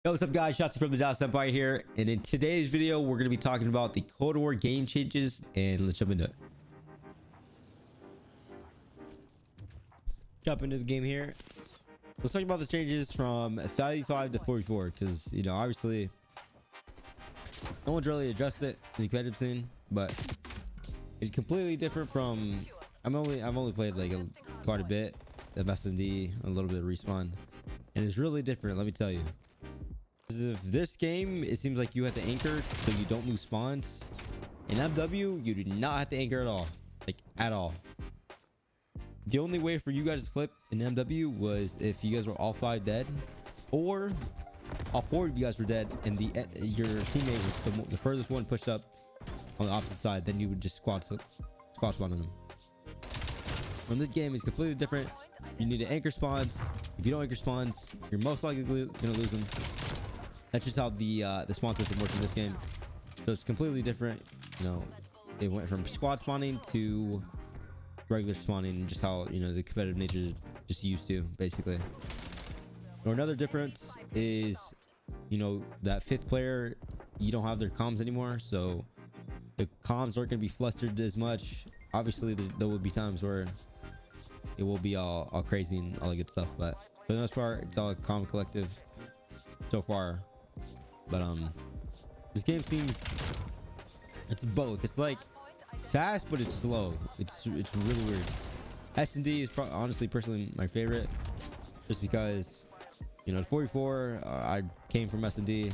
Yo, what's up guys, Shotzzy from the Dallas Empire here, and in today's video we're going to be talking about the Cold War game changes, and let's jump into it. Jump into the game here. Let's talk about the changes from 55 to 44, because you know, obviously no one's really addressed it in the competitive scene, but it's completely different from I've only played like quite a bit of S&D, a little bit of respawn, and it's really different, let me tell you. If this game, it seems like you have to anchor so you don't lose spawns. In MW, you do not have to anchor at all, like at all. The only way for you guys to flip in MW was if you guys were all 5 dead, or all 4 of you guys were dead and your teammate was the furthest one pushed up on the opposite side. Then you would just squad spawn on them. On this game, it's completely different. You need to anchor spawns. If you don't anchor spawns, you're most likely gonna lose them. That's just how the spawn system works in this game. So it's completely different. You know, it went from squad spawning to regular spawning, just how, you know, the competitive nature is just used to, basically. Or another difference is, you know, that 5th player, you don't have their comms anymore, so the comms aren't going to be flustered as much. Obviously there will be times where it will be all crazy and all that good stuff, but for the most part it's all calm, collective so far. But this game seems, it's both. It's like fast, but it's slow. It's really weird. S&D is honestly personally my favorite, just because, you know, 44, I came from S&D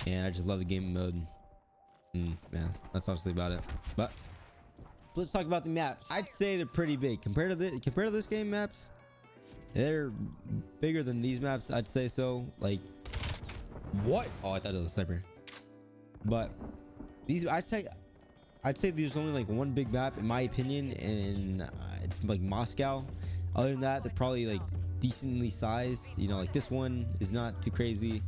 and I just love the game mode, and yeah, that's honestly about it. But let's talk about the maps. I'd say they're pretty big compared to this game. Maps, they're bigger than these maps, I'd say. So like, what? Oh, I thought it was a sniper. But these, I'd say there's only like one big map in my opinion, and it's like Moscow. Other than that, they're probably like decently sized. You know, like this one is not too crazy.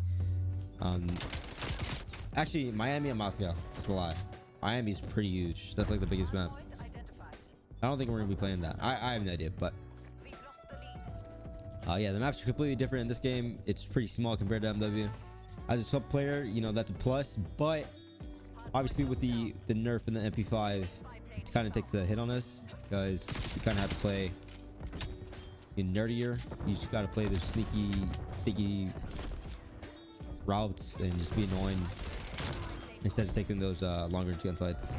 Actually, Miami and Moscow, that's a lie. Miami is pretty huge. That's like the biggest map. I don't think we're gonna be playing that. I have no idea, but yeah, the maps are completely different in this game. It's pretty small compared to MW. As a sub player, you know, that's a plus, but obviously with the nerf in the MP5, it kind of takes a hit on us, because you kind of have to play nerdier. You just got to play the sneaky routes and just be annoying instead of taking those longer gunfights.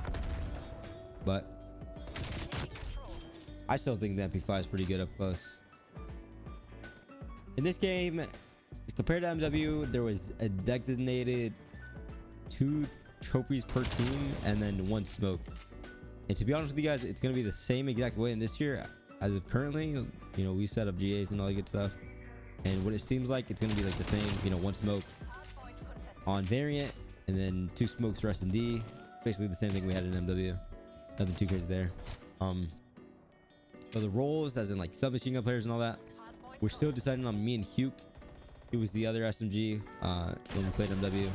But I still think the MP5 is pretty good up close. In this game, compared to MW, there was a designated 2 trophies per team and then 1 smoke. And to be honest with you guys, it's going to be the same exact way in this year as of currently. You know, we set up GAs and all that good stuff, and what it seems like, it's going to be like the same. You know, 1 smoke on variant and then 2 smokes for S&D. Basically the same thing we had in MW. Nothing too crazy there. For the roles, as in like submachine gun players and all that, we're still deciding on me and Hugh. It was the other SMG when we played MW.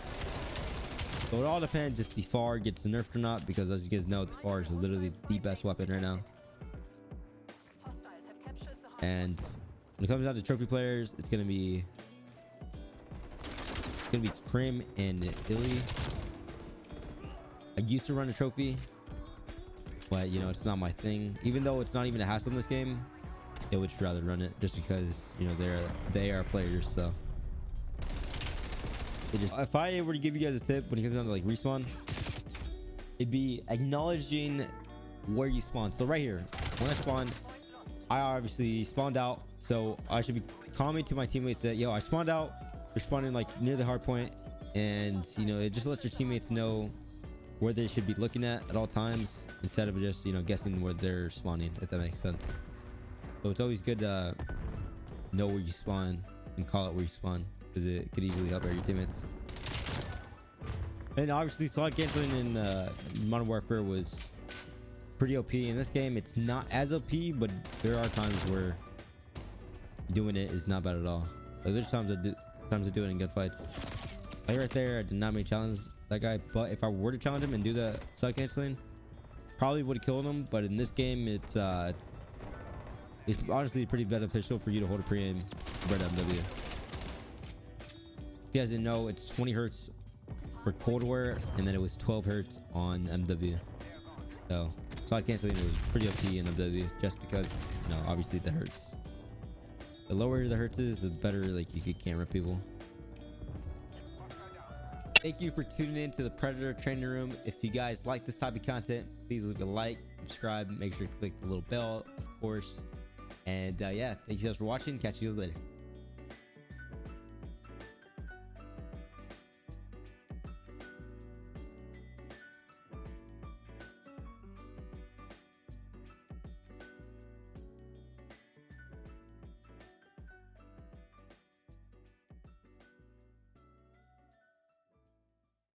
So it all depends if the FAR gets nerfed or not, because as you guys know, the FAR is literally the best weapon right now. And when it comes down to trophy players, it's gonna be Prim and Illy. I used to run a trophy, but you know, it's not my thing. Even though it's not even a hassle in this game, I would rather run it, just because, you know, they are players. So if I were to give you guys a tip when it comes down to like respawn, it'd be acknowledging where you spawn. So right here, when I spawned, I obviously spawned out, so I should be commenting to my teammates that, yo, I spawned out. You're spawning like near the hard point, and you know, it just lets your teammates know where they should be looking at all times, instead of just, you know, guessing where they're spawning, if that makes sense. So it's always good to know where you spawn and call it where you spawn, because it could easily help out your teammates. And obviously slot canceling in Modern Warfare was pretty OP. In this game, it's not as OP, but there are times where doing it is not bad at all. Like, there's times I do it in gunfights. Like right there, I did not make challenge that guy, but if I were to challenge him and do the slot canceling, probably would have killed him. But in this game, it's honestly pretty beneficial for you to hold a pre-aim compared to MW. If you guys didn't know, it's 20 hertz for cold wear, and then it was 12 hertz on MW. So slide canceling was pretty OP in MW, just because, you know, obviously the hertz. The lower the hertz is, the better like you could camera people. Thank you for tuning in to the Predator Training Room. If you guys like this type of content, please leave a like, subscribe, make sure to click the little bell, of course. And yeah, thank you guys for watching. Catch you guys later.